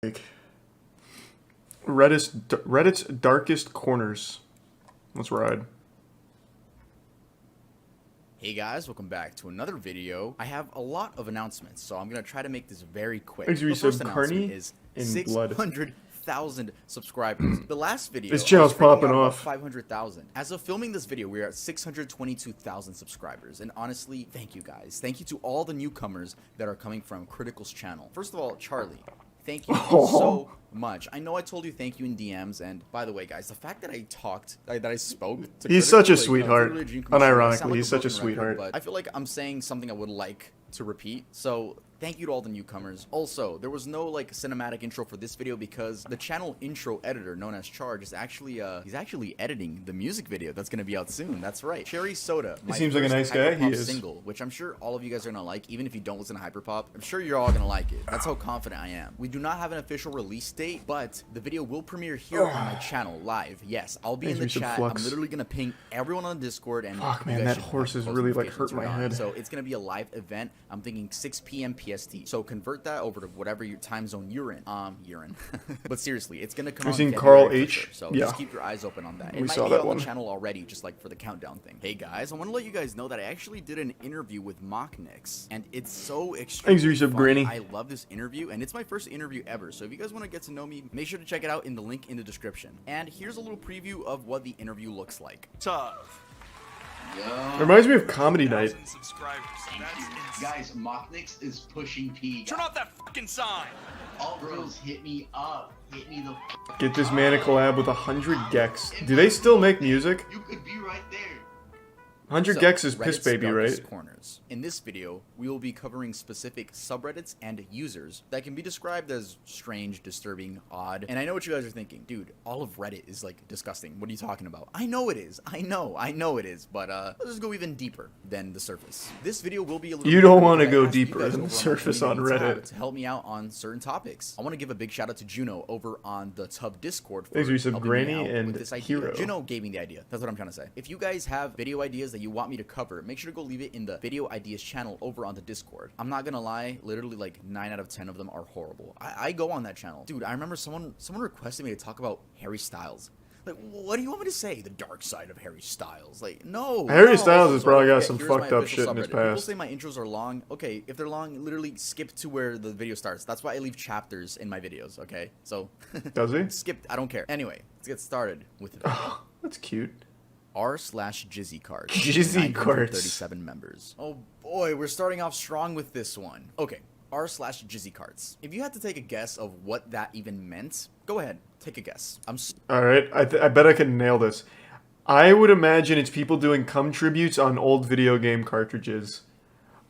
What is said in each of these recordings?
Like Reddit's darkest corners. Let's ride. Hey guys, welcome back to another video. I have a lot of announcements, so I'm gonna try to make this very quick. Thanks, The first Carney announcement is in blood. 600,000 subscribers. The last video, This channel's I was popping at about off. 500,000. As of filming this video, we're at 622,000 subscribers, and honestly, thank you guys. Thank you to all the newcomers that are coming from Critical's channel. First of all, Charlie, thank you so much. I know I told you thank you in DMs, and by the way, guys, the fact that I spoke to He's Critical, such a like, sweetheart. literally a dream come true. I Unironically, sound like he's a such a broken sweetheart. record, but I feel like I'm saying something I would like to repeat. So thank you to all the newcomers. Also, there was no like cinematic intro for this video because the channel intro editor known as Charge is actually he's actually editing the music video that's gonna be out soon. That's right. Cherry Soda. He seems like a nice guy. He Hyperpop is. single, which I'm sure all of you guys are gonna like, even if you don't listen to Hyperpop. I'm sure you're all gonna like it. That's how confident I am. We do not have an official release date, but the video will premiere here on my channel live. Yes, I'll be in the Thanks, chat. Flux. I'm literally gonna ping everyone on Discord and Fuck, you man, guys that should horse have is post really, like, notifications hurt my turned on. head. So it's gonna be a live event. I'm thinking 6 p.m. PST. So convert that over to whatever your time zone you're in. But seriously, it's gonna come We've out seen in Carl February for H. sure. So Yeah. just keep your eyes open on that. We It might saw be that on one. the channel already, just like for the countdown thing. Hey guys, I want to let you guys know that I actually did an interview with Mocknix, and it's so extremely Thanks, Resub funny. Granny. I love this interview, and it's my first interview ever. So if you guys want to get to know me, make sure to check it out in the link in the description. And here's a little preview of what the interview looks like. Tough. Reminds me of Comedy Night. 1,000 subscribers. That's insane. Guys, Mocknix is pushing P. Turn off that fucking sign. All girls hit me up. Hit me the Get this man a collab with 100 Gex. Do they still make music? You could be right there. 100 So, Gex is Piss Reddit's Baby, darkest right? Corners. In this video, we will be covering specific subreddits and users that can be described as strange, disturbing, odd. And I know what you guys are thinking. Dude, all of Reddit is like disgusting. What are you talking about? I know it is. I know it is. But let's just go even deeper than the surface. This video will be a little You don't different wanna because I go asked you deeper guys than the over my surface on community tab Reddit. to help me out on certain topics. I want to give a big shout out to Juno over on the Tub Discord for Thanks, Resub helping Granny me out and with this idea. Hero. Juno gave me the idea. That's what I'm trying to say. If you guys have video ideas that you want me to cover, make sure to go leave it in the video ideas channel over on the Discord. I'm not gonna lie, literally like 9 out of 10 of them are horrible. I go on that channel. Dude, I remember someone requested me to talk about Harry Styles. Like, what do you want me to say? The dark side of Harry Styles. Like, no. Harry no. Styles has So, probably got okay, some here's my fucked up official shit in his subreddit. People past. say my intros are long. Okay, if they're long, literally skip to where the video starts. That's why I leave chapters in my videos, okay? So, Does he? skip, I don't care. Anyway, let's get started with it. That's cute. r/Jizzy Cards. Jizzy Cards. 937 members. Oh boy, we're starting off strong with this one. Okay, r/Jizzy Cards. If you had to take a guess of what that even meant, go ahead, take a guess. Alright, I bet I can nail this. I would imagine it's people doing cum tributes on old video game cartridges.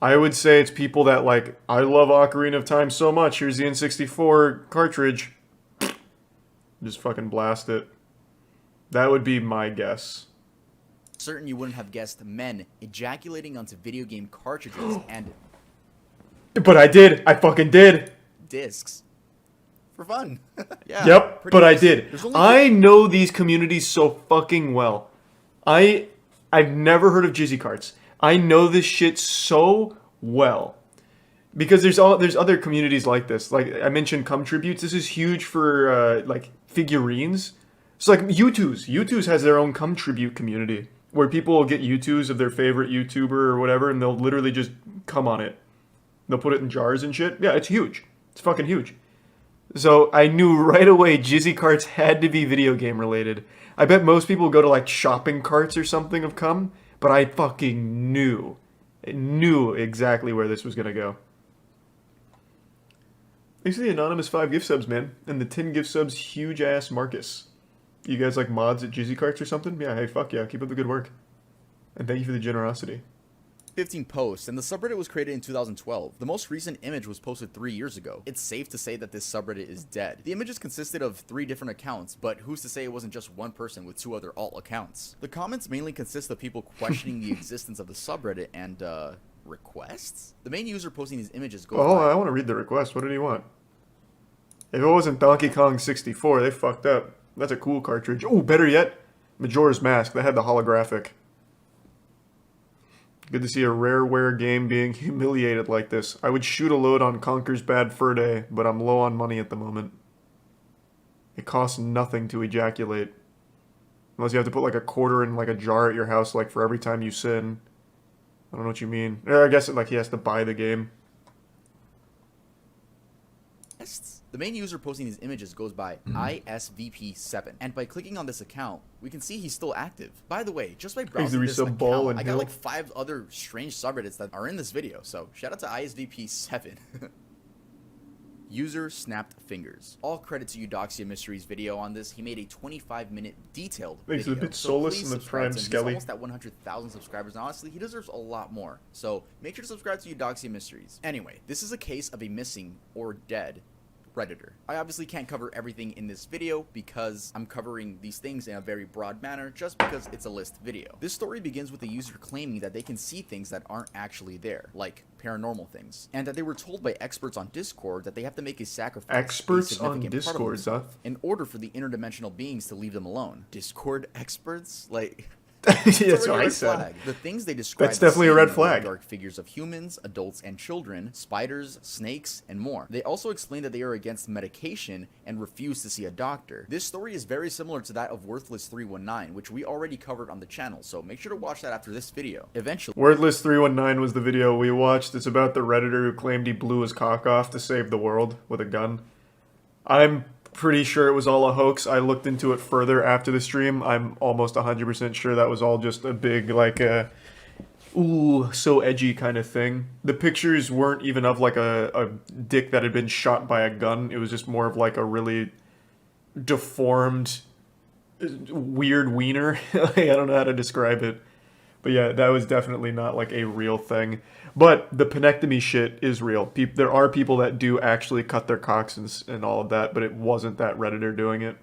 I would say it's people that like, I love Ocarina of Time so much, here's the N64 cartridge. Just fucking blast it. That would be my guess. certain you wouldn't have guessed men ejaculating onto video game cartridges and But I did. I fucking did. discs for fun. Yeah, Yep, pretty but I nice. did. There's only I know these communities so fucking well. I've never heard of Jizzy Carts. I know this shit so well. Because there's other communities like this. Like I mentioned cum tributes. This is huge for like figurines. So like U2's has their own cum tribute community where people will get U2's of their favorite YouTuber or whatever and they'll literally just cum on it. They'll put it in jars and shit. Yeah, it's huge. It's fucking huge. So I knew right away Jizzy Carts had to be video game related. I bet most people go to like shopping carts or something of cum, but I fucking knew exactly where this was gonna go. Thanks for the anonymous 5 gift subs, man, and the 10 gift subs, huge ass Marcus. You guys like mods at Jizzy Carts or something? Yeah, hey, fuck yeah, keep up the good work, and thank you for the generosity. 15 posts, and the subreddit was created in 2012. The most recent image was posted 3 years ago. It's safe to say that this subreddit is dead. The images consisted of 3 different accounts, but who's to say it wasn't just one person with 2 other alt accounts? The comments mainly consist of people questioning the existence of the subreddit and, requests? The main user posting these images goes Oh, by I want to read the request. What did he want? If it wasn't Donkey Kong 64, they fucked up. That's a cool cartridge. Oh, better yet, Majora's Mask. That had the holographic. Good to see a rareware game being humiliated like this. I would shoot a load on Conker's Bad Fur Day, but I'm low on money at the moment. It costs nothing to ejaculate. Unless you have to put like a quarter in like a jar at your house like for every time you sin. I don't know what you mean. Or I guess like he has to buy the game. The main user posting these images goes by ISVP7, and by clicking on this account, we can see he's still active. By the way, just by browsing this resub ball account, and I got hill. like 5 other strange subreddits that are in this video, so shout out to ISVP7. User Snapped Fingers. All credit to Eudoxia Mysteries video on this. He made a 25-minute detailed Thanks video. a bit So soulless please in the subscribe prime to him. He's Skelly. almost at 100,000 subscribers, and honestly, he deserves a lot more. So make sure to subscribe to Eudoxia Mysteries. Anyway, this is a case of a missing or dead Redditor. I obviously can't cover everything in this video because I'm covering these things in a very broad manner just because it's a list video. This story begins with the user claiming that they can see things that aren't actually there, like paranormal things, and that they were told by experts on Discord that they have to make a sacrifice, Experts a significant on part of Discord, themselves, huh? in order for the interdimensional beings to leave them alone. Discord experts? Like... That's already what a I red said. flag. The things they describe That's as definitely a seeing red were flag. dark figures of humans, adults, and children, spiders, snakes, and more. They also explain that they are against medication and refuse to see a doctor. This story is very similar to that of Worthless 319, which we already covered on the channel, so make sure to watch that after this video. Eventually, Wordless 319 was the video we watched. It's about the Redditor who claimed he blew his cock off to save the world with a gun. I'm pretty sure it was all a hoax. I looked into it further after the stream. I'm almost 100% sure that was all just a big, like, ooh, so edgy kind of thing. The pictures weren't even of, like, a dick that had been shot by a gun. It was just more of, like, a really deformed, weird wiener. I don't know how to describe it. But yeah, that was definitely not like a real thing. But the penectomy shit is real. There are people that do actually cut their cocks and all of that, but it wasn't that Redditor doing it.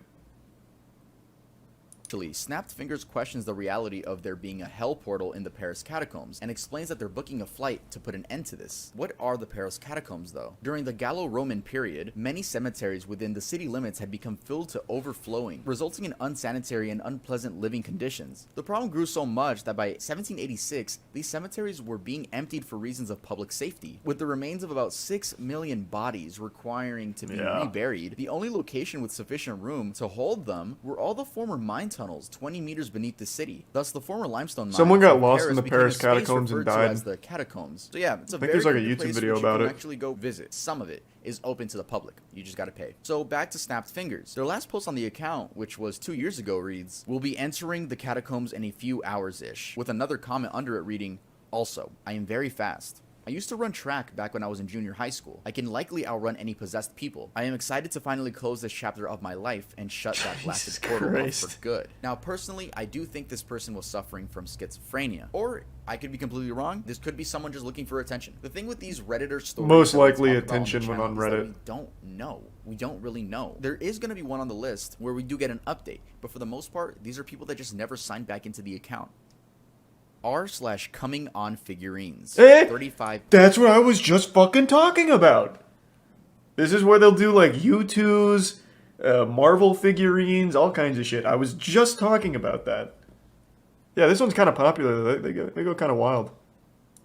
Snapped Fingers questions the reality of there being a hell portal in the Paris catacombs and explains that they're booking a flight to put an end to this. What are the Paris catacombs though? During the Gallo-Roman period, many cemeteries within the city limits had become filled to overflowing, resulting in unsanitary and unpleasant living conditions. The problem grew so much that by 1786, these cemeteries were being emptied for reasons of public safety, with the remains of about 6 million bodies requiring to be reburied. The only location with sufficient room to hold them were all the former mine tunnels 20 meters beneath the city. Thus, the former limestone mines Someone got of lost Paris in the became a Paris space catacombs and referred to died. as the catacombs. So yeah, it's a I think very there's like a good YouTube place video which about you it. can actually go visit. Some of it is open to the public. You just gotta pay. So back to Snapped Fingers. Their last post on the account, which was 2 years ago, reads, "We'll be entering the catacombs in a few hours-ish," with another comment under it reading, "Also, I am very fast. I used to run track back when I was in junior high school. I can likely outrun any possessed people. I am excited to finally close this chapter of my life and shut that blasted portal off Christ. for good." Now, personally, I do think this person was suffering from schizophrenia. Or, I could be completely wrong. This could be someone just looking for attention. The thing with these Redditor stories Most that we likely talk about attention the when channel on is that Reddit. We don't know. We don't really know. There is going to be one on the list where we do get an update. But for the most part, these are people that just never signed back into the account. r/coming on figurines. 35. That's what I was just fucking talking about. This is where they'll do like U2s, Marvel figurines, all kinds of shit. I was just talking about that. Yeah, this one's kind of popular. They go kind of wild.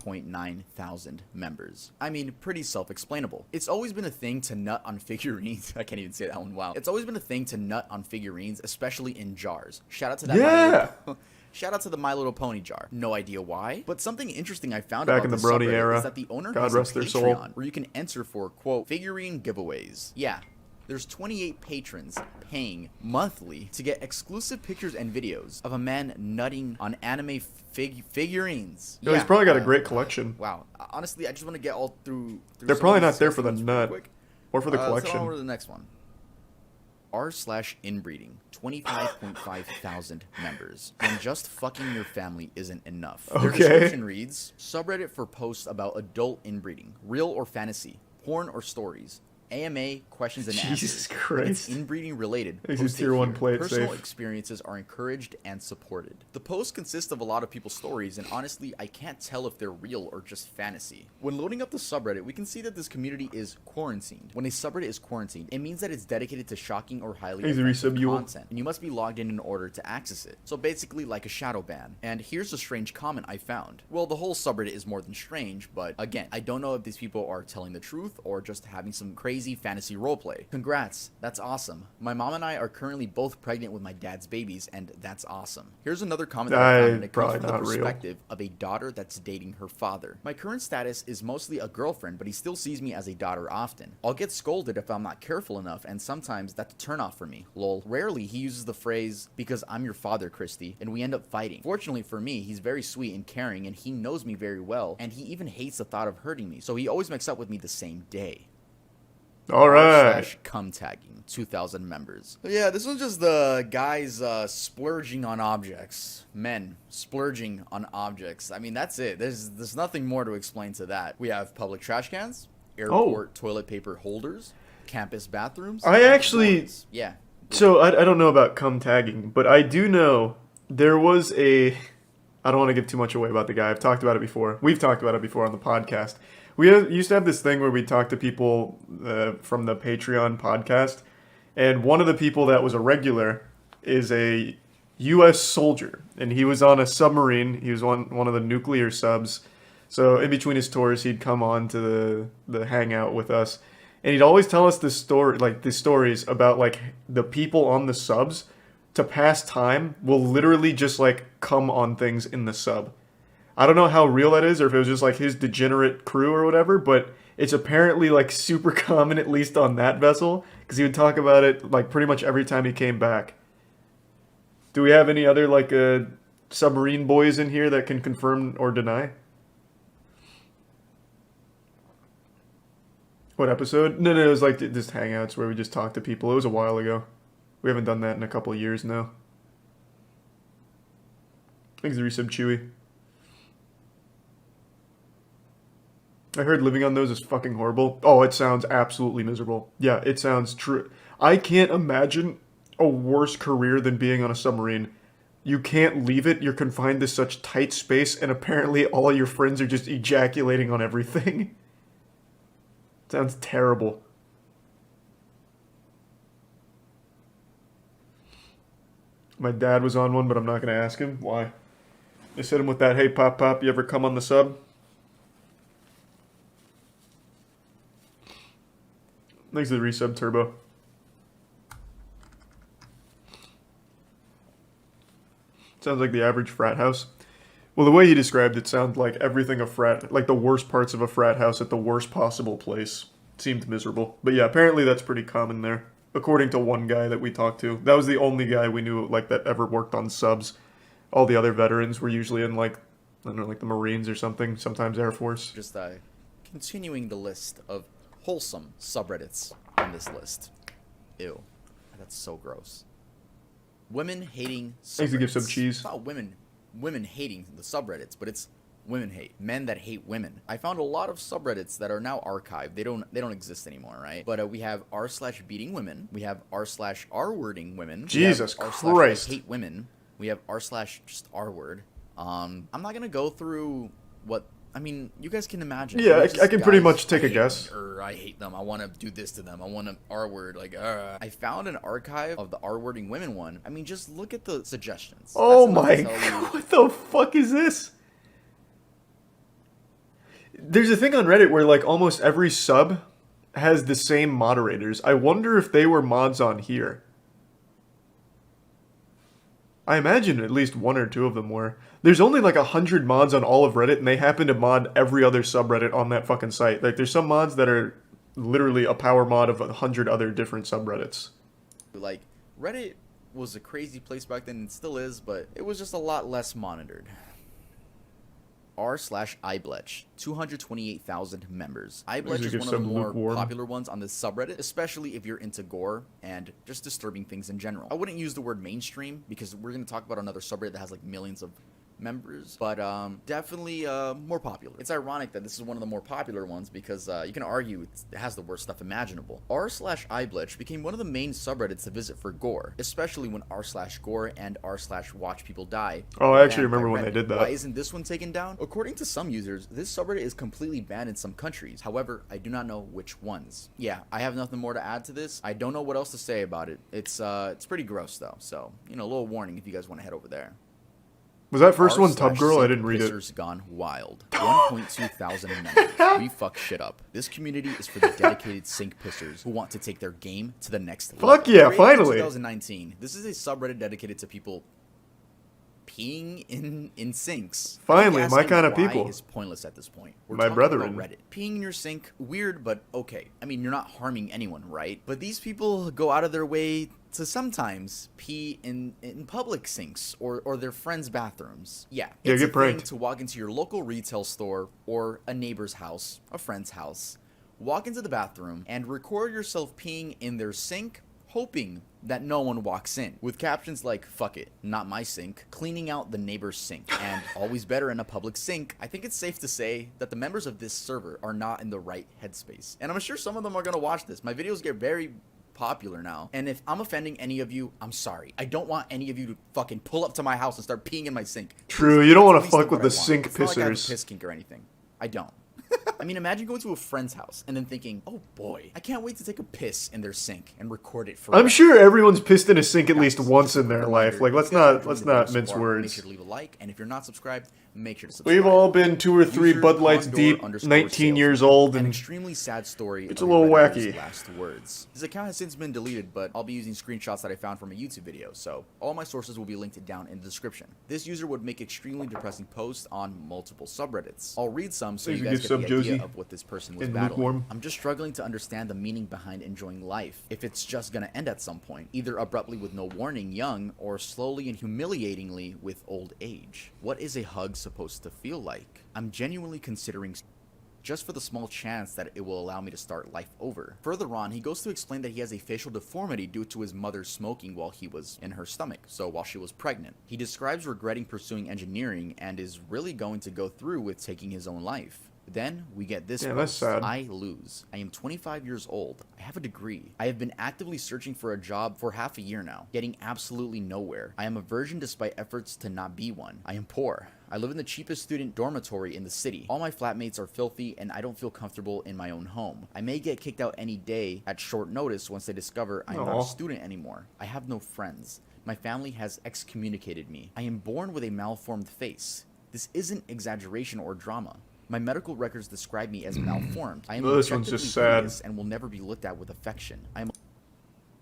0.9 thousand members. I mean, pretty self-explainable. It's always been a thing to nut on figurines. I can't even say that one. Wow. It's always been a thing to nut on figurines, especially in jars. Shout out to that. Yeah. Shout out to the My Little Pony jar. No idea why, but something interesting I found Back about in the this Brony subreddit era. is that the owner God has rest a their soul. Patreon where you can enter for, quote, figurine giveaways. Yeah. There's 28 patrons paying monthly to get exclusive pictures and videos of a man nutting on anime figurines. Yo, he's probably got a great collection. Wow. Honestly, I just want to get all through They're some probably of not these there for the disgusting ones real nut. quick. Or for the Let's head on collection. over to the next one. r/inbreeding, 25.5 thousand members. And just fucking your family isn't enough. Their Okay. description reads, subreddit for posts about adult inbreeding, real or fantasy, porn or stories. AMA questions and Jesus answers. Christ. It's inbreeding related. Makes his Post it tier 1 here. play it Personal safe. experiences are encouraged and supported. The post consists of a lot of people's stories, and honestly, I can't tell if they're real or just fantasy. When loading up the subreddit, we can see that this community is quarantined. When a subreddit is quarantined, it means that it's dedicated to shocking or highly He's a offensive resub, you will. content, and you must be logged in order to access it. So basically like a shadow ban. And here's a strange comment I found. Well, the whole subreddit is more than strange, but again, I don't know if these people are telling the truth or just having some crazy fantasy roleplay. Congrats, that's awesome. My mom and I are currently both pregnant with my dad's babies, and that's awesome. Here's another comment that I found, and it comes Probably from the not real. perspective of a daughter that's dating her father. My current status is mostly a girlfriend, but he still sees me as a daughter often. I'll get scolded if I'm not careful enough, and sometimes that's a turnoff for me. Lol. Rarely he uses the phrase, because I'm your father, Christy, and we end up fighting. Fortunately for me, he's very sweet and caring, and he knows me very well, and he even hates the thought of hurting me, so he always makes up with me the same day. Alright. Cum tagging, 2,000 members. But yeah, this was just the guys splurging on objects. Men splurging on objects. I mean, that's it. There's nothing more to explain to that. We have public trash cans, airport toilet paper holders, campus bathrooms. I and actually- doors. Yeah. So I don't know about cum tagging, but I do know there was a. I don't want to give too much away about the guy. I've talked about it before. We've talked about it before on the podcast. Used to have this thing where we talk to people from the Patreon podcast, and one of the people that was a regular is a U.S. soldier, and he was on a submarine. He was one of the nuclear subs. So in between his tours, he'd come on to the hangout with us. And he'd always tell us the stories about like the people on the subs to pass time will literally just like come on things in the sub. I don't know how real that is or if it was just like his degenerate crew or whatever, but it's apparently like super common, at least on that vessel, because he would talk about it like pretty much every time he came back. Do we have any other like submarine boys in here that can confirm or deny? What episode? No, it was like just hangouts where we just talked to people. It was a while ago. We haven't done that in a couple of years now. Thanks, the resub Chewy. I heard living on those is fucking horrible. Oh, it sounds absolutely miserable. Yeah, it sounds true. I can't imagine a worse career than being on a submarine. You can't leave it. You're confined to such tight space, and apparently all your friends are just ejaculating on everything. Sounds terrible. My dad was on one, but I'm not going to ask him. Why? Just hit him with that, hey, Pop, you ever come on the sub? Thanks to the resub, Turbo. Sounds like the average frat house. Well, the way you described it sounded like everything a frat, like the worst parts of a frat house at the worst possible place. Seemed miserable. But yeah, apparently that's pretty common there. According to one guy that we talked to. That was the only guy we knew like that ever worked on subs. All the other veterans were usually in like, I don't know, like the Marines or something, sometimes Air Force. Just continuing the list of wholesome subreddits on this list. Ew. That's so gross. Women hating subreddits. I used to give some cheese. It's not women hating the subreddits, but it's women hate. Men that hate women. I found a lot of subreddits that are now archived. They don't exist anymore, right? But we have r/beating women. We have r/r-wording women. Jesus we have Christ. r/hate women. We have r/just r-word. I'm not gonna go through what. I mean, you guys can imagine. Yeah, There's I can just pretty guys, much take I a hate guess. them, or I hate them. I want to do this to them. I want to R-word. Like, I found an archive of the R-wording women one. I mean, just look at the suggestions. Oh That's enough my to tell you. god, what the fuck is this? There's a thing on Reddit where like almost every sub has the same moderators. I wonder if they were mods on here. I imagine at least one or two of them were. There's only like 100 mods on all of Reddit, and they happen to mod every other subreddit on that fucking site. Like, there's some mods that are literally a power mod of 100 other different subreddits. Like, Reddit was a crazy place back then, and still is, but it was just a lot less monitored. r/iBletch, 228,000 members. iBletch is give one of the some more lukewarm. popular ones on this subreddit, especially if you're into gore and just disturbing things in general. I wouldn't use the word mainstream because we're going to talk about another subreddit that has like millions of members, but definitely more popular. It's ironic that this is one of the more popular ones because you can argue it has the worst stuff imaginable. r/iBletch became one of the main subreddits to visit for gore, especially when r/gore and r/watch people die. Oh, were I actually banned by remember when they Reddit. did that. Why isn't this one taken down? According to some users, this subreddit is completely banned in some countries. However, I do not know which ones. Yeah, I have nothing more to add to this. I don't know what else to say about it. It's pretty gross though. So, you know, a little warning if you guys want to head over there. Was that first one r/sink Tub Girl? I didn't read it. Pissers Gone Wild. 1.2 thousand members. We fuck shit up. This community is for the dedicated sink pissers who want to take their game to the next level. Fuck yeah, Created in finally. 2019. This is a subreddit dedicated to people peeing in sinks. Finally, Us my asking kinda why people. is pointless at this point. We're My talking brethren. about Reddit. Peeing in your sink, weird, but okay. I mean, you're not harming anyone, right? But these people go out of their way to sometimes pee in public sinks or their friends' bathrooms. Yeah, Yeah, it's get a thing pranked. to walk into your local retail store or a neighbor's house, a friend's house, walk into the bathroom and record yourself peeing in their sink, hoping that no one walks in, with captions like "fuck it, not my sink," cleaning out the neighbor's sink, and always better in a public sink. I think it's safe to say that the members of this server are not in the right headspace, and I'm sure some of them are gonna watch this. My videos get very popular now, and if I'm offending any of you, I'm sorry. I don't want any of you to fucking pull up to my house and start peeing in my sink. True, you don't want At to least fuck what with the I want. sink It's not like I have a pissers. piss kink or anything. I don't. I mean, imagine going to a friend's house and then thinking, "Oh boy, I can't wait to take a piss in their sink and record it for." I'm sure everyone's pissed in a sink at Guys, least once in their reminder, life. Like, if let's you guys are not enjoying the video mince so far, Make words. sure to leave a like, and if you're not subscribed, make sure to subscribe. We've all been 2 or 3 User Bud Lights Condor deep, _sales 19 years old, An and extremely sad story. it's of a little Redditor's wacky. Last words. His account has since been deleted, but I'll be using screenshots that I found from a YouTube video, so all my sources will be linked down in the description. This user would make extremely depressing posts on multiple subreddits. I'll read some so Thanks you for guys good get sub, the Josie. idea of what this person was And battling. lukewarm. I'm just struggling to understand the meaning behind enjoying life. If it's just gonna end at some point, either abruptly with no warning, young, or slowly and humiliatingly with old age. What is a hug supposed to feel like? I'm genuinely considering just for the small chance that it will allow me to start life over. Further on, he goes to explain that he has a facial deformity due to his mother smoking while he was in her stomach, so while she was pregnant. He describes regretting pursuing engineering and is really going to go through with taking his own life. Then we get this Yeah, that's post. sad. I lose. I am 25 years old. I have a degree. I have been actively searching for a job for half a year now, getting absolutely nowhere. I am a virgin despite efforts to not be one. I am poor. I live in the cheapest student dormitory in the city. All my flatmates are filthy and I don't feel comfortable in my own home. I may get kicked out any day at short notice once they discover I'm not Aw. a student anymore. I have no friends. My family has excommunicated me. I am born with a malformed face. This isn't exaggeration or drama. My medical records describe me as malformed. I am Well, this one's just objectively sad. hideous and will never be looked at with affection. I am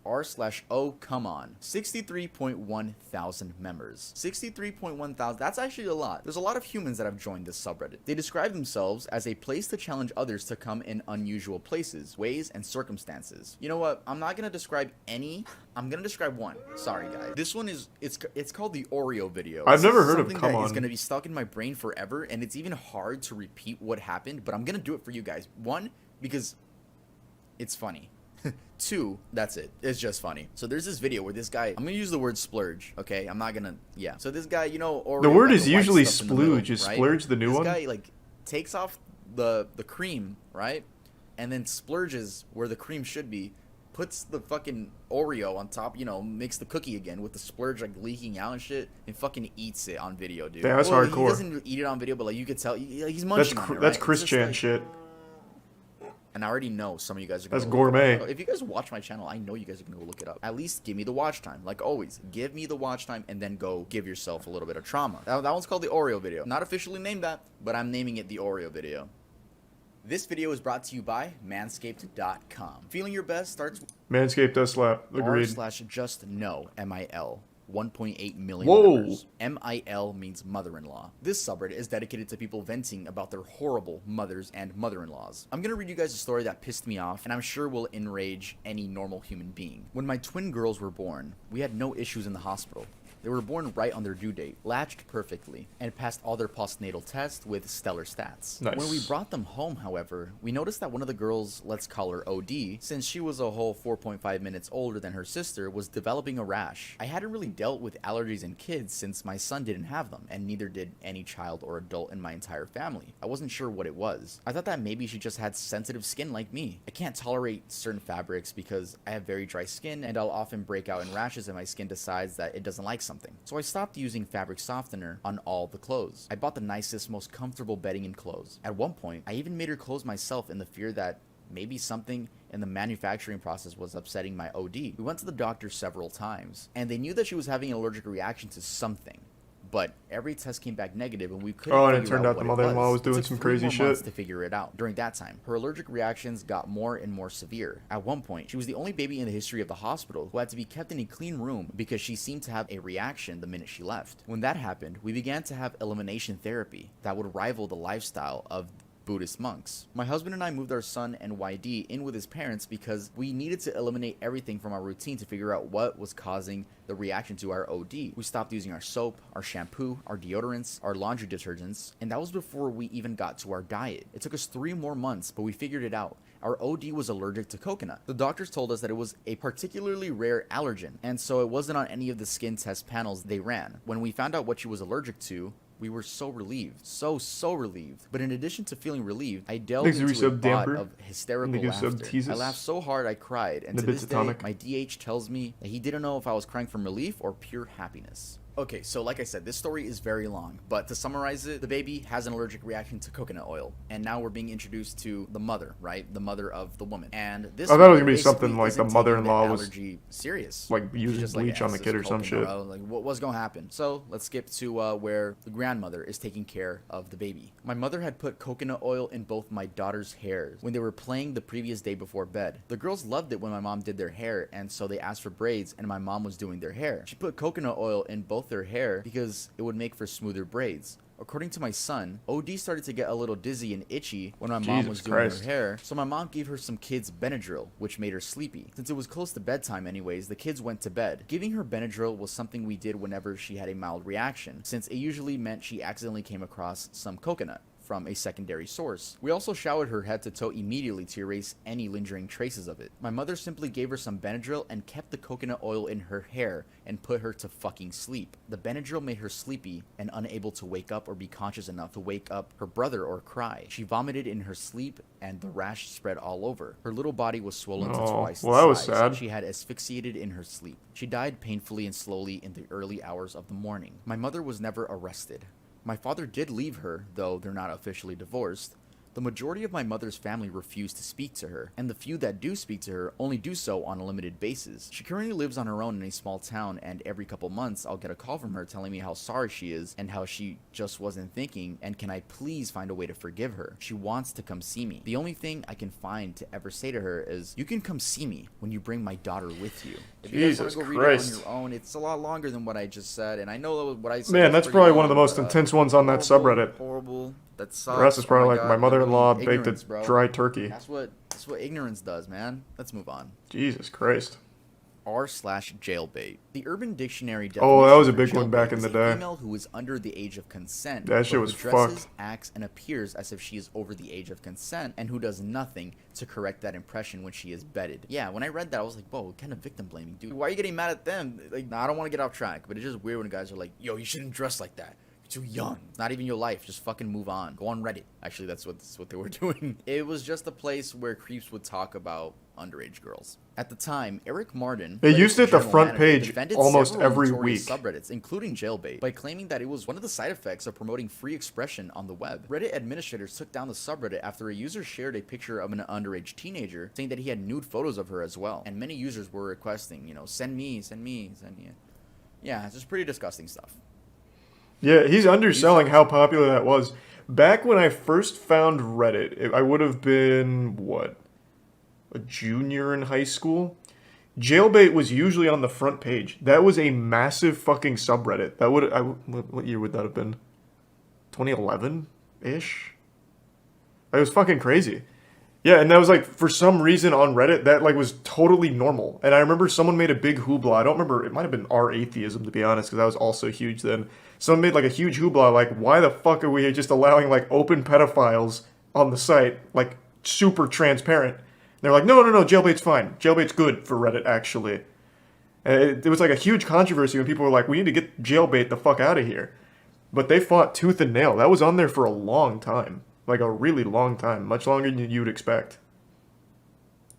r/oh come on 63.1 thousand members. 63.1 thousand, that's actually a lot. There's a lot of humans that have joined this subreddit. They describe themselves as a place to challenge others to come in unusual places, ways, and circumstances. You know what, I'm not gonna describe any, I'm gonna describe one. Sorry guys, this one is it's called the Oreo video. I've This never is heard of something Come that is On. gonna be stuck in my brain forever, and it's even hard to repeat what happened, but I'm gonna do it for you guys. One, because it's funny. 2, that's it. It's just funny. So there's this video where this guy, I'm gonna use the word splurge, okay? I'm not gonna, yeah. So this guy, you know, Oreo, The word got is white usually stuff in the middle, splooge. Is right? splurge the new this one? This guy, like, takes off the cream, right? And then splurges where the cream should be, puts the fucking Oreo on top, you know, makes the cookie again with the splurge, like, leaking out and shit, and fucking eats it on video, dude. Damn, that's Well, hardcore. He doesn't eat it on video, but, like, you could tell, he's That's munching on it, that's right? Chris It's just, Chan like, shit. and I already know some of you guys are gonna That's go look it up. gourmet. If you guys watch my channel, I know you guys are gonna go look it up. At least give me the watch time. Like always, give me the watch time and then go give yourself a little bit of trauma. That one's called the Oreo video. Not officially named that, but I'm naming it the Oreo video. This video is brought to you by Manscaped.com. Feeling your best starts with Manscaped does slap. Agreed. r/justno, MIL. 1.8 million Whoa. members. MIL means mother-in-law. This subreddit is dedicated to people venting about their horrible mothers and mother-in-laws. I'm gonna read you guys a story that pissed me off and I'm sure will enrage any normal human being. When my twin girls were born, we had no issues in the hospital. They were born right on their due date, latched perfectly, and passed all their postnatal tests with stellar stats. Nice. When we brought them home, however, we noticed that one of the girls, let's call her OD, since she was a whole 4.5 minutes older than her sister, was developing a rash. I hadn't really dealt with allergies in kids since my son didn't have them, and neither did any child or adult in my entire family. I wasn't sure what it was. I thought that maybe she just had sensitive skin like me. I can't tolerate certain fabrics because I have very dry skin, and I'll often break out in rashes if my skin decides that it doesn't like something. So I stopped using fabric softener on all the clothes. I bought the nicest, most comfortable bedding and clothes. At one point, I even made her clothes myself in the fear that maybe something in the manufacturing process was upsetting my OD. We went to the doctor several times, and they knew that she was having an allergic reaction to something. But every test came back negative, and we couldn't Oh, and it figure turned out what the it mother-in-law was It doing took some 3 crazy more shit. months to figure it out. During that time, her allergic reactions got more and more severe. At one point, she was the only baby in the history of the hospital who had to be kept in a clean room because she seemed to have a reaction the minute she left. When that happened, we began to have elimination therapy that would rival the lifestyle of Buddhist monks. My husband and I moved our son NYD in with his parents because we needed to eliminate everything from our routine to figure out what was causing the reaction to our OD. We stopped using our soap, our shampoo, our deodorants, our laundry detergents, and that was before we even got to our diet. It took us 3 more months, but we figured it out. Our OD was allergic to coconut. The doctors told us that it was a particularly rare allergen, and so it wasn't on any of the skin test panels they ran. When we found out what she was allergic to, we were so relieved. So relieved. But in addition to feeling relieved, I delved Thanks, into a Resub bout Damper. of hysterical Thank you, Sub laughter. Teases. I laughed so hard I cried, and The to this day, Bitatonic. my DH tells me that he didn't know if I was crying from relief or pure happiness. Okay, so like I said, this story is very long, but to summarize it, the baby has an allergic reaction to coconut oil, and now we're being introduced to the mother, right? The mother of the woman. And this I thought it was woman gonna be basically something like the isn't taking mother-in-law was, allergy serious. like, She's using just like, bleach on the "It's kid or just some coconut shit." oil." Like, what was gonna happen? So let's skip to where the grandmother is taking care of the baby. My mother had put coconut oil in both my daughter's hairs when they were playing the previous day before bed. The girls loved it when my mom did their hair, and so they asked for braids, and my mom was doing their hair. She put coconut oil in both their hair because it would make for smoother braids. According to my son, OD started to get a little dizzy and itchy when my mom Jesus was doing Christ. her hair, so my mom gave her some kids Benadryl, which made her sleepy. Since it was close to bedtime anyways, the kids went to bed. Giving her Benadryl was something we did whenever she had a mild reaction, since it usually meant she accidentally came across some coconut from a secondary source. We also showered her head to toe immediately to erase any lingering traces of it. My mother simply gave her some Benadryl and kept the coconut oil in her hair and put her to fucking sleep. The Benadryl made her sleepy and unable to wake up or be conscious enough to wake up her brother or cry. She vomited in her sleep and the rash spread all over. Her little body was swollen to Oh, twice well, the that was size. sad. She had asphyxiated in her sleep. She died painfully and slowly in the early hours of the morning. My mother was never arrested. My father did leave her, though they're not officially divorced. The majority of my mother's family refuse to speak to her, and the few that do speak to her only do so on a limited basis. She currently lives on her own in a small town, and every couple months I'll get a call from her telling me how sorry she is and how she just wasn't thinking, and can I please find a way to forgive her. She wants to come see me. The only thing I can find to ever say to her is, you can come see me when you bring my daughter with you. If you guys Jesus want to go Christ. read it on your own, it's a lot longer than what I just said, and I know what I said. Man, was that's pretty probably one of the long, most but, intense ones on that horrible, subreddit. Horrible. That sucks. The rest is probably Oh like God, my mother-in-law literally baked ignorance, a bro. dry turkey. That's what ignorance does, man. Let's move on. Jesus Christ. R/jailbait. The Urban Dictionary Oh, that was a definition big for one back jailbait in is the a day. female who is under the age of consent. That shit but was who dresses, fucked. acts, and appears as if she is over the age of consent, and who does nothing to correct that impression when she is bedded. Yeah, when I read that, I was like, whoa, what kind of victim blaming, dude? Why are you getting mad at them? Like, nah, I don't want to get off track, but it's just weird when guys are like, yo, you shouldn't dress like that. You're too young. It's not even your life. Just fucking move on. Go on Reddit. Actually, that's what they were doing. It was just a place where creeps would talk about underage girls. At the time, Eric Martin, They Reddit's used it at the general front manager, page defended almost several every notorious week. subreddits, including jailbait, by claiming that it was one of the side effects of promoting free expression on the web. Reddit administrators took down the subreddit after a user shared a picture of an underage teenager, saying that he had nude photos of her as well. And many users were requesting, send me. Yeah, it's just pretty disgusting stuff. Yeah, he's underselling how popular that was. Back when I first found Reddit, I would have been, what, a junior in high school? Jailbait was usually on the front page. That was a massive fucking subreddit. That would, what year would that have been? 2011-ish? It was fucking crazy. Yeah, and that was like for some reason on Reddit that like was totally normal. And I remember someone made a big hoopla. I don't remember. It might have been our atheism to be honest, because that was also huge then. Someone made like a huge hoopla like, why the fuck are we just allowing like open pedophiles on the site, like super transparent? They're like, no, jailbait's fine. Jailbait's good for Reddit actually. And it was like a huge controversy when people were like, we need to get jailbait the fuck out of here. But they fought tooth and nail. That was on there for a long time. Like a really long time. Much longer than you'd expect.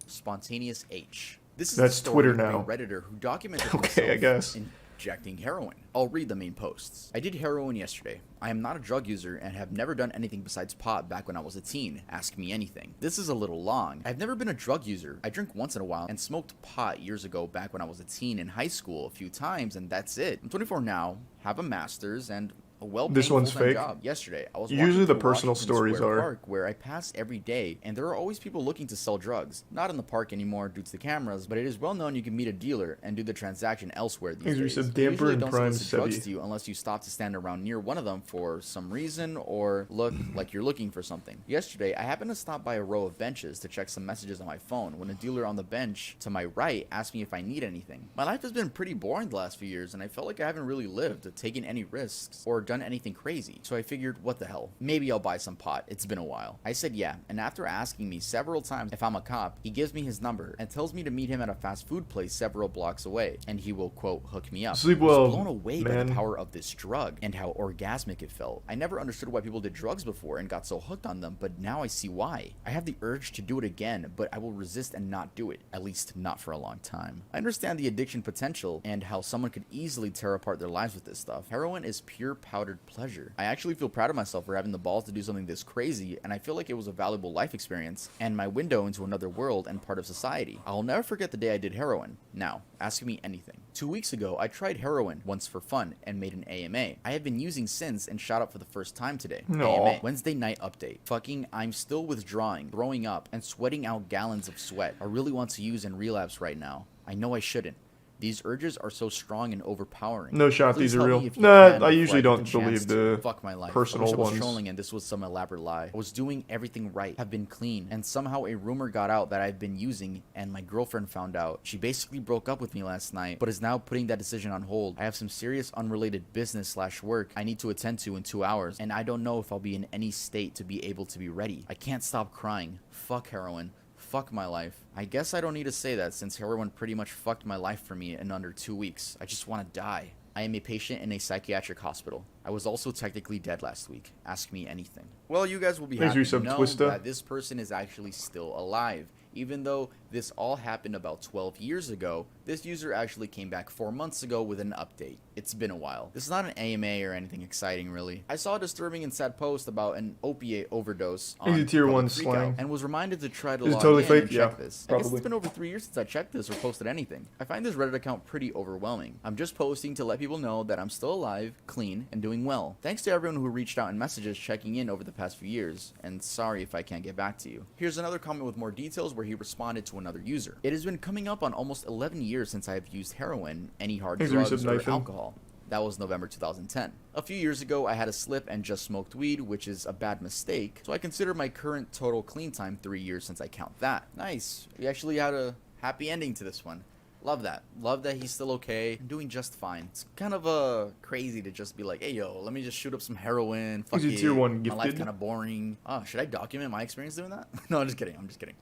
Spontaneous H. This is That's the story Twitter of now. a Redditor who documented Okay, I himself guess. injecting heroin. I'll read the main posts. I did heroin yesterday. I am not a drug user and have never done anything besides pot back when I was a teen. Ask me anything. This is a little long. I've never been a drug user. I drink once in a while and smoked pot years ago back when I was a teen in high school a few times, and that's it. I'm 24 now, have a master's, and a well-paying This one's full-time fake. job. Yesterday, I was Usually walking the through personal Washington stories Square are. Park, where I pass every day, and there are always people looking to sell drugs. Not in the park anymore due to the cameras, but it is well known you can meet a dealer and do the transaction elsewhere these Thanks for days. some They damper usually and don't prime solicit drugs Sebi. to you unless you stop to stand around near one of them for some reason or look like you're looking for something. Yesterday, I happened to stop by a row of benches to check some messages on my phone when a dealer on the bench to my right asked me if I need anything. My life has been pretty boring the last few years, and I felt like I haven't really lived, taken any risks, or done anything crazy. So I figured, what the hell? Maybe I'll buy some pot. It's been a while. I said yeah, and after asking me several times if I'm a cop, he gives me his number and tells me to meet him at a fast food place several blocks away, and he will, quote, hook me up. Sleep I was well, blown away by man. the power of this drug and how orgasmic it felt. I never understood why people did drugs before and got so hooked on them, but now I see why. I have the urge to do it again, but I will resist and not do it, at least not for a long time. I understand the addiction potential and how someone could easily tear apart their lives with this stuff. Heroin is pure powdered pleasure. I actually feel proud of myself for having the balls to do something this crazy, and I feel like it was a valuable life experience and my window into another world and part of society. I'll never forget the day I did heroin. Now, ask me anything. 2 weeks ago, I tried heroin once for fun and made an AMA. I have been using since and shot up for the first time today. No. AMA. Wednesday night update. Fucking, I'm still withdrawing, throwing up, and sweating out gallons of sweat. I really want to use and relapse right now. I know I shouldn't. These urges are so strong and overpowering. No shot, Please these are help real. me if you Nah, can I before usually get don't chance believe to. the Fuck my life. personal I wish I was ones. trolling and this was some elaborate lie. I was doing everything right, have been clean, and somehow a rumor got out that I've been using, and my girlfriend found out. She basically broke up with me last night, but is now putting that decision on hold. I have some serious unrelated business/work I need to attend to in 2 hours, and I don't know if I'll be in any state to be able to be ready. I can't stop crying. Fuck heroin. Fuck my life. I guess I don't need to say that since heroin pretty much fucked my life for me in under 2 weeks. I just want to die. I am a patient in a psychiatric hospital. I was also technically dead last week. Ask me anything. Well, you guys will be Thanks happy for to some know Twista. that this person is actually still alive. Even though this all happened about 12 years ago, this user actually came back 4 months ago with an update. It's been a while. This is not an AMA or anything exciting, really. I saw a disturbing and sad post about an opiate overdose on Easy tier Public one Freakout, slang. and was reminded to try to Is it log totally in fake? and Yeah, check this. I guess probably. it's been over 3 years since I checked this or posted anything. I find this Reddit account pretty overwhelming. I'm just posting to let people know that I'm still alive, clean, and doing well. Thanks to everyone who reached out in messages checking in over the past few years, and sorry if I can't get back to you. Here's another comment with more details where he responded to another user. It has been coming up on almost 11 years since I have used heroin, any hard Thanks for drugs, or knifing. alcohol. That was November 2010. A few years ago, I had a slip and just smoked weed, which is a bad mistake, so I consider my current total clean time 3 years since I count that. Nice. We actually had a happy ending to this one. Love that. Love that he's still okay and doing just fine. It's kind of crazy to just be like, hey yo, let me just shoot up some heroin. Fuck Is he it. tier one My life's gifted? kind of boring. Oh, should I document my experience doing that? No, I'm just kidding. I'm just kidding.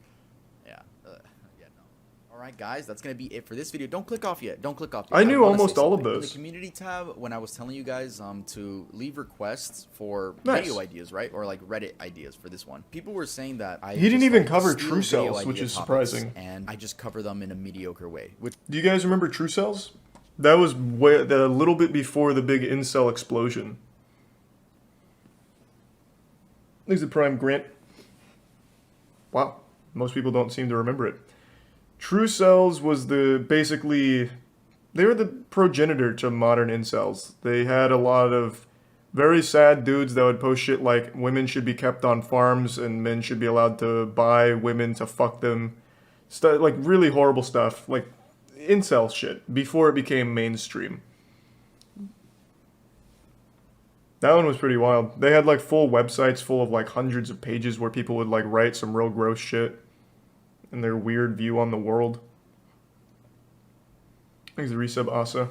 Yeah. Yeah, no. Alright guys, that's gonna be it for this video. Don't click off yet. Don't click off yet. I knew wanna say almost all of something. In those. the community tab, when I was telling you guys to leave requests for Nice. video ideas, right? Or like Reddit ideas for this one. People were saying that I He didn't just, even like, cover steal True video Cells, which idea is topics, surprising. and I just cover them in a mediocre way. Which Do you guys remember True Cells? That was a little bit before the big incel explosion. Thanks to Prime Grant. Wow, most people don't seem to remember it. True Cells was basically they were the progenitor to modern incels. They had a lot of very sad dudes that would post shit like women should be kept on farms and men should be allowed to buy women to fuck them. Like really horrible stuff, like incel shit before it became mainstream. That one was pretty wild. They had like full websites full of like hundreds of pages where people would like write some real gross shit and their weird view on the world. Thanks the resub, Asa.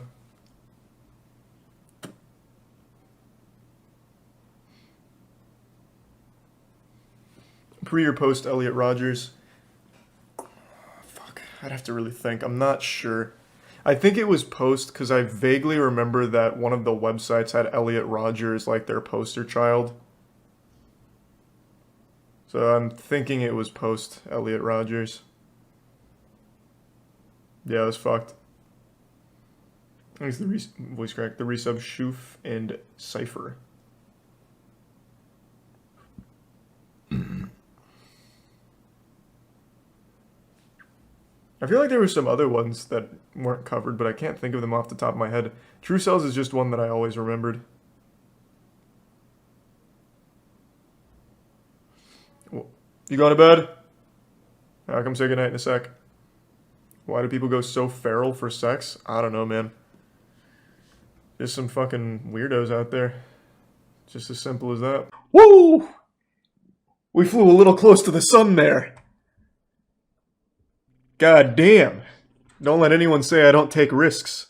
Pre or post Elliot Rogers? Fuck, I'd have to really think. I'm not sure. I think it was post because I vaguely remember that one of the websites had Elliot Rogers like their poster child. So I'm thinking it was post Elliot Rogers. Yeah, it was fucked. Thanks the voice crack, the resub, Shoof, and Cypher. I feel like there were some other ones that weren't covered, but I can't think of them off the top of my head. True Cells is just one that I always remembered. You going to bed? I'll come say goodnight in a sec. Why do people go so feral for sex? I don't know, man. Just some fucking weirdos out there. Just as simple as that. Woo! We flew a little close to the sun there. God damn. Don't let anyone say I don't take risks.